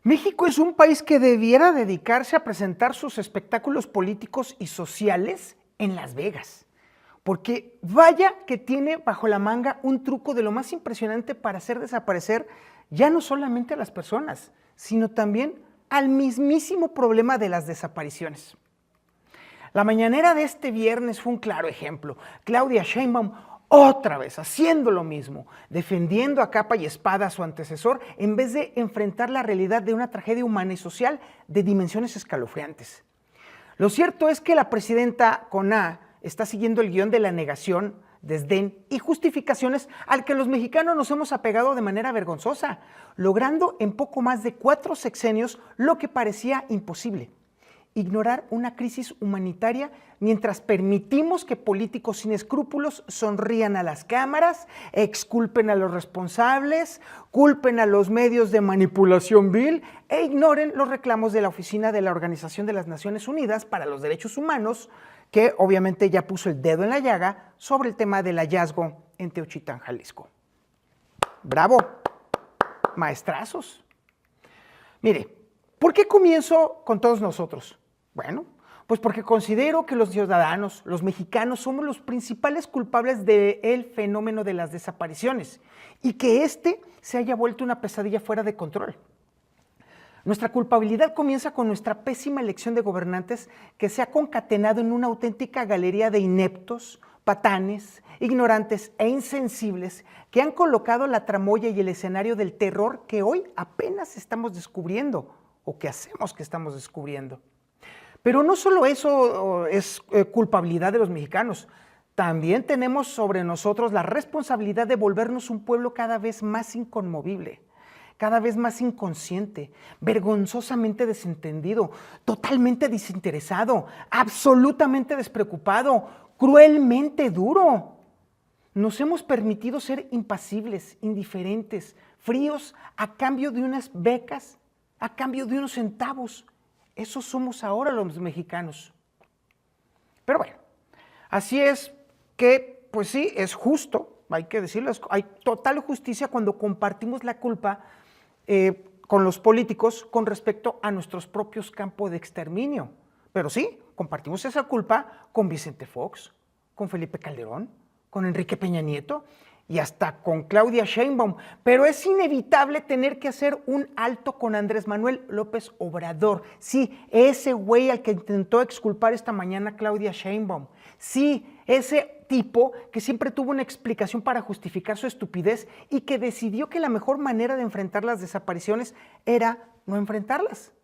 México es un país que debiera dedicarse a presentar sus espectáculos políticos y sociales en Las Vegas, porque vaya que tiene bajo la manga un truco de lo más impresionante para hacer desaparecer ya no solamente a las personas, sino también al mismísimo problema de las desapariciones. La mañanera de este viernes fue un claro ejemplo. Claudia Sheinbaum otra vez haciendo lo mismo, defendiendo a capa y espada a su antecesor en vez de enfrentar la realidad de una tragedia humana y social de dimensiones escalofriantes. Lo cierto es que la presidenta Coná está siguiendo el guión de la negación, desdén y justificaciones al que los mexicanos nos hemos apegado de manera vergonzosa, logrando en poco más de 4 sexenios lo que parecía imposible: ignorar una crisis humanitaria mientras permitimos que políticos sin escrúpulos sonrían a las cámaras, exculpen a los responsables, culpen a los medios de manipulación vil e ignoren los reclamos de la Oficina de la Organización de las Naciones Unidas para los Derechos Humanos, que obviamente ya puso el dedo en la llaga sobre el tema del hallazgo en Teochitán, Jalisco. ¡Bravo! Maestrazos. Mire, ¿por qué comienzo con todos nosotros? Bueno, pues porque considero que los ciudadanos, los mexicanos, somos los principales culpables del fenómeno de las desapariciones y que este se haya vuelto una pesadilla fuera de control. Nuestra culpabilidad comienza con nuestra pésima elección de gobernantes que se ha concatenado en una auténtica galería de ineptos, patanes, ignorantes e insensibles que han colocado la tramoya y el escenario del terror que hoy apenas estamos descubriendo o que hacemos que estamos descubriendo. Pero no solo eso es culpabilidad de los mexicanos, también tenemos sobre nosotros la responsabilidad de volvernos un pueblo cada vez más inconmovible, cada vez más inconsciente, vergonzosamente desentendido, totalmente desinteresado, absolutamente despreocupado, cruelmente duro. Nos hemos permitido ser impasibles, indiferentes, fríos a cambio de unas becas, a cambio de unos centavos. Eso somos ahora los mexicanos. Pero bueno, así es que, pues sí, es justo, hay que decirlo, hay total justicia cuando compartimos la culpa con los políticos con respecto a nuestros propios campos de exterminio. Pero sí, compartimos esa culpa con Vicente Fox, con Felipe Calderón, con Enrique Peña Nieto y hasta con Claudia Sheinbaum, pero es inevitable tener que hacer un alto con Andrés Manuel López Obrador. Sí, ese güey al que intentó exculpar esta mañana Claudia Sheinbaum. Sí, ese tipo que siempre tuvo una explicación para justificar su estupidez y que decidió que la mejor manera de enfrentar las desapariciones era no enfrentarlas.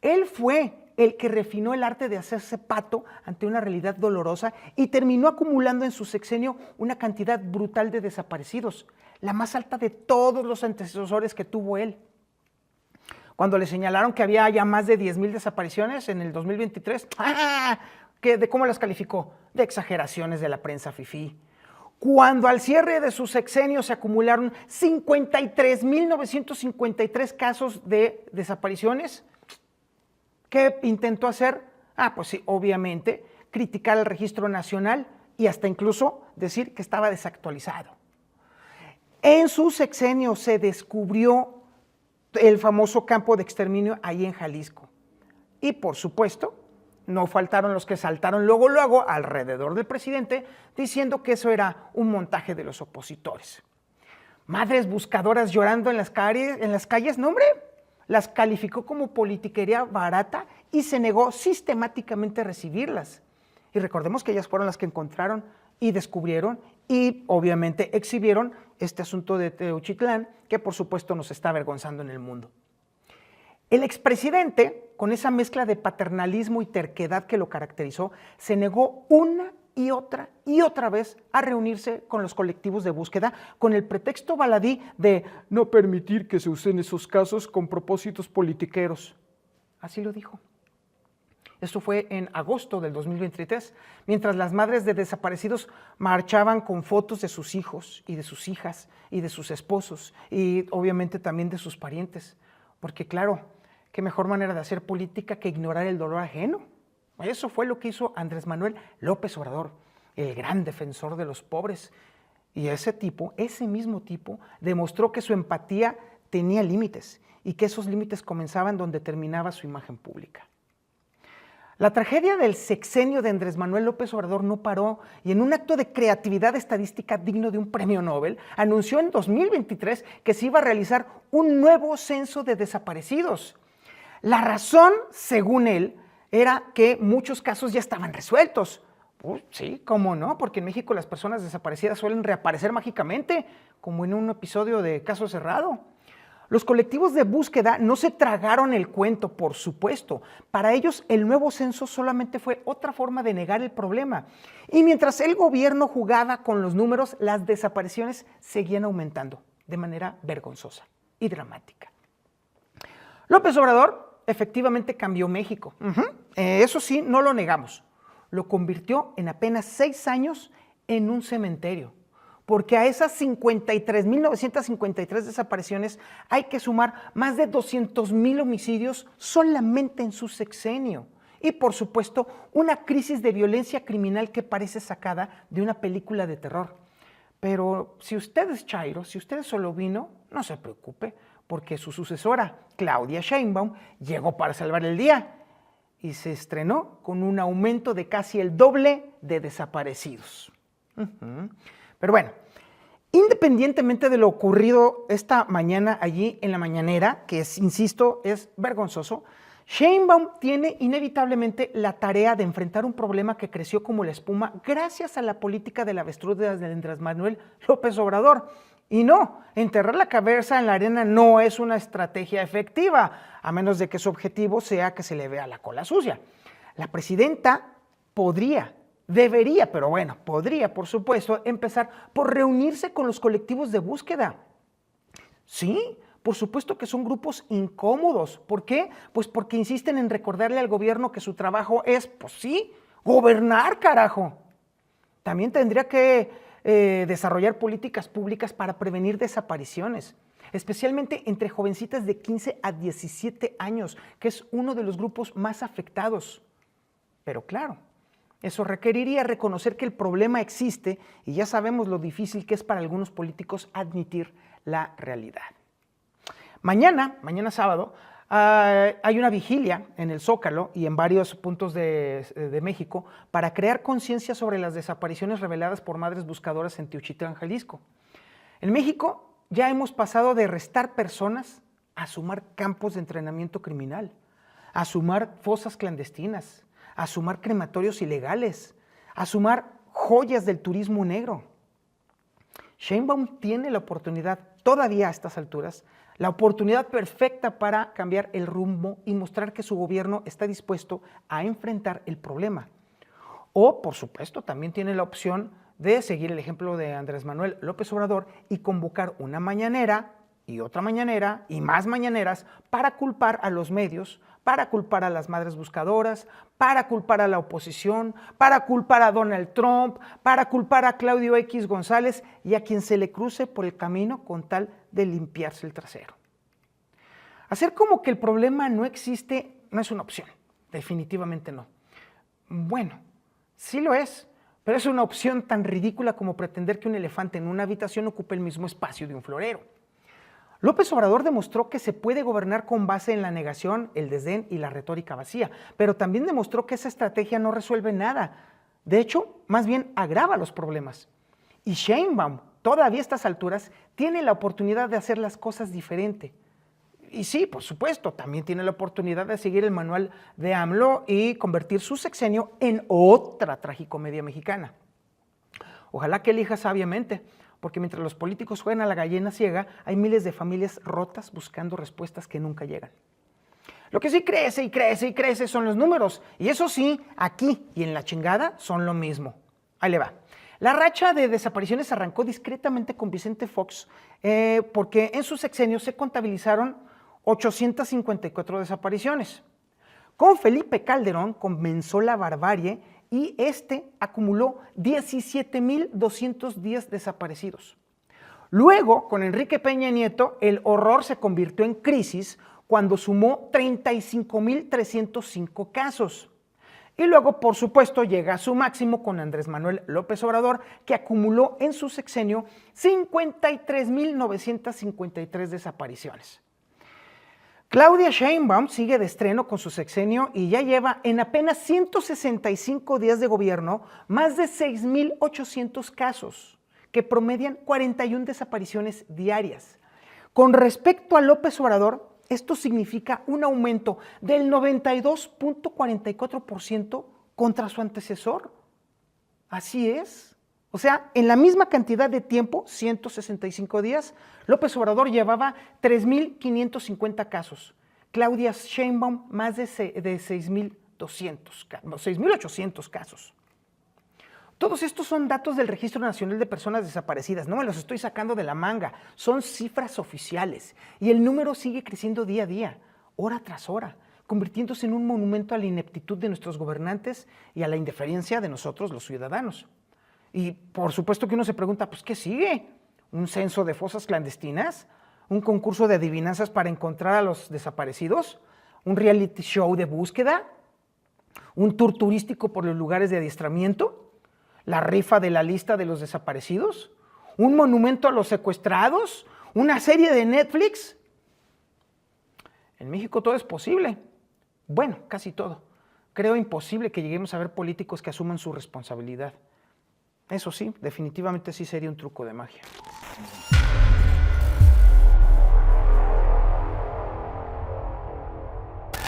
Él fue el que refinó el arte de hacerse pato ante una realidad dolorosa y terminó acumulando en su sexenio una cantidad brutal de desaparecidos, la más alta de todos los antecesores que tuvo él. Cuando le señalaron que había ya más de 10,000 desapariciones en el 2023, ¿de cómo las calificó? De exageraciones de la prensa fifí. Cuando al cierre de su sexenio se acumularon 53,953 casos de desapariciones, ¿qué intentó hacer? Pues sí, obviamente, criticar el Registro Nacional y hasta incluso decir que estaba desactualizado. En su sexenio se descubrió el famoso campo de exterminio ahí en Jalisco. Y por supuesto, no faltaron los que saltaron luego alrededor del presidente diciendo que eso era un montaje de los opositores. Madres buscadoras llorando en las calles, no hombre, las calificó como politiquería barata y se negó sistemáticamente a recibirlas. Y recordemos que ellas fueron las que encontraron y descubrieron y obviamente exhibieron este asunto de Teochitlán, que por supuesto nos está avergonzando en el mundo. El expresidente, con esa mezcla de paternalismo y terquedad que lo caracterizó, se negó una y otra vez a reunirse con los colectivos de búsqueda con el pretexto baladí de no permitir que se usen esos casos con propósitos politiqueros. Así lo dijo. Esto fue en agosto del 2023, mientras las madres de desaparecidos marchaban con fotos de sus hijos y de sus hijas y de sus esposos y obviamente también de sus parientes. Porque claro, qué mejor manera de hacer política que ignorar el dolor ajeno. Eso fue lo que hizo Andrés Manuel López Obrador, el gran defensor de los pobres. Y ese mismo tipo, demostró que su empatía tenía límites y que esos límites comenzaban donde terminaba su imagen pública. La tragedia del sexenio de Andrés Manuel López Obrador no paró y en un acto de creatividad estadística digno de un premio Nobel, anunció en 2023 que se iba a realizar un nuevo censo de desaparecidos. La razón, según él, era que muchos casos ya estaban resueltos. Sí, cómo no, porque en México las personas desaparecidas suelen reaparecer mágicamente, como en un episodio de Caso Cerrado. Los colectivos de búsqueda no se tragaron el cuento, por supuesto. Para ellos, el nuevo censo solamente fue otra forma de negar el problema. Y mientras el gobierno jugaba con los números, las desapariciones seguían aumentando de manera vergonzosa y dramática. López Obrador efectivamente cambió México. Eso sí, no lo negamos. Lo convirtió en apenas 6 años en un cementerio. Porque a esas 53.953 desapariciones hay que sumar más de 200,000 homicidios solamente en su sexenio. Y por supuesto, una crisis de violencia criminal que parece sacada de una película de terror. Pero si usted es chairo, si usted es solovino, no se preocupe, porque su sucesora, Claudia Sheinbaum, llegó para salvar el día y se estrenó con un aumento de casi el doble de desaparecidos. Pero bueno, independientemente de lo ocurrido esta mañana allí en la mañanera, que es, insisto, es vergonzoso, Sheinbaum tiene inevitablemente la tarea de enfrentar un problema que creció como la espuma gracias a la política del avestruz de Andrés Manuel López Obrador. Y no, enterrar la cabeza en la arena no es una estrategia efectiva, a menos de que su objetivo sea que se le vea la cola sucia. La presidenta debería, por supuesto, empezar por reunirse con los colectivos de búsqueda. Sí, por supuesto que son grupos incómodos. ¿Por qué? Pues porque insisten en recordarle al gobierno que su trabajo es, pues sí, gobernar, carajo. También tendría que desarrollar políticas públicas para prevenir desapariciones, especialmente entre jovencitas de 15 a 17 años, que es uno de los grupos más afectados. Pero claro, eso requeriría reconocer que el problema existe y ya sabemos lo difícil que es para algunos políticos admitir la realidad. Mañana sábado, hay una vigilia en el Zócalo y en varios puntos de México para crear conciencia sobre las desapariciones reveladas por madres buscadoras en Teotihuacán, Jalisco. En México ya hemos pasado de restar personas a sumar campos de entrenamiento criminal, a sumar fosas clandestinas, a sumar crematorios ilegales, a sumar joyas del turismo negro. Sheinbaum tiene la oportunidad, todavía a estas alturas, la oportunidad perfecta para cambiar el rumbo y mostrar que su gobierno está dispuesto a enfrentar el problema. O, por supuesto, también tiene la opción de seguir el ejemplo de Andrés Manuel López Obrador y convocar una mañanera y otra mañanera y más mañaneras para culpar a los medios, para culpar a las madres buscadoras, para culpar a la oposición, para culpar a Donald Trump, para culpar a Claudio X González y a quien se le cruce por el camino con tal de limpiarse el trasero. Hacer como que el problema no existe no es una opción, definitivamente no. Bueno, sí lo es, pero es una opción tan ridícula como pretender que un elefante en una habitación ocupe el mismo espacio de un florero. López Obrador demostró que se puede gobernar con base en la negación, el desdén y la retórica vacía, pero también demostró que esa estrategia no resuelve nada. De hecho, más bien agrava los problemas. Y Sheinbaum, todavía a estas alturas, tiene la oportunidad de hacer las cosas diferente. Y sí, por supuesto, también tiene la oportunidad de seguir el manual de AMLO y convertir su sexenio en otra tragicomedia mexicana. Ojalá que elija sabiamente, porque mientras los políticos juegan a la gallina ciega, hay miles de familias rotas buscando respuestas que nunca llegan. Lo que sí crece y crece y crece son los números, y eso sí, aquí y en la chingada son lo mismo. Ahí le va. La racha de desapariciones arrancó discretamente con Vicente Fox, porque en su sexenio se contabilizaron 854 desapariciones. Con Felipe Calderón comenzó la barbarie y acumuló 17,210 desaparecidos. Luego, con Enrique Peña Nieto, el horror se convirtió en crisis cuando sumó 35,305 casos. Y luego, por supuesto, llega a su máximo con Andrés Manuel López Obrador, que acumuló en su sexenio 53.953 desapariciones. Claudia Sheinbaum sigue de estreno con su sexenio y ya lleva en apenas 165 días de gobierno más de 6.800 casos, que promedian 41 desapariciones diarias. Con respecto a López Obrador, esto significa un aumento del 92.44% contra su antecesor. Así es. O sea, en la misma cantidad de tiempo, 165 días, López Obrador llevaba 3.550 casos. Claudia Sheinbaum más de 6.800 casos. Todos estos son datos del Registro Nacional de Personas Desaparecidas, no me los estoy sacando de la manga, son cifras oficiales y el número sigue creciendo día a día, hora tras hora, convirtiéndose en un monumento a la ineptitud de nuestros gobernantes y a la indiferencia de nosotros, los ciudadanos. Y por supuesto que uno se pregunta, pues ¿qué sigue? ¿Un censo de fosas clandestinas? ¿Un concurso de adivinanzas para encontrar a los desaparecidos? ¿Un reality show de búsqueda? ¿Un tour turístico por los lugares de adiestramiento? ¿La rifa de la lista de los desaparecidos? ¿Un monumento a los secuestrados? ¿Una serie de Netflix? En México todo es posible. Bueno, casi todo. Creo imposible que lleguemos a ver políticos que asuman su responsabilidad. Eso sí, definitivamente sí sería un truco de magia.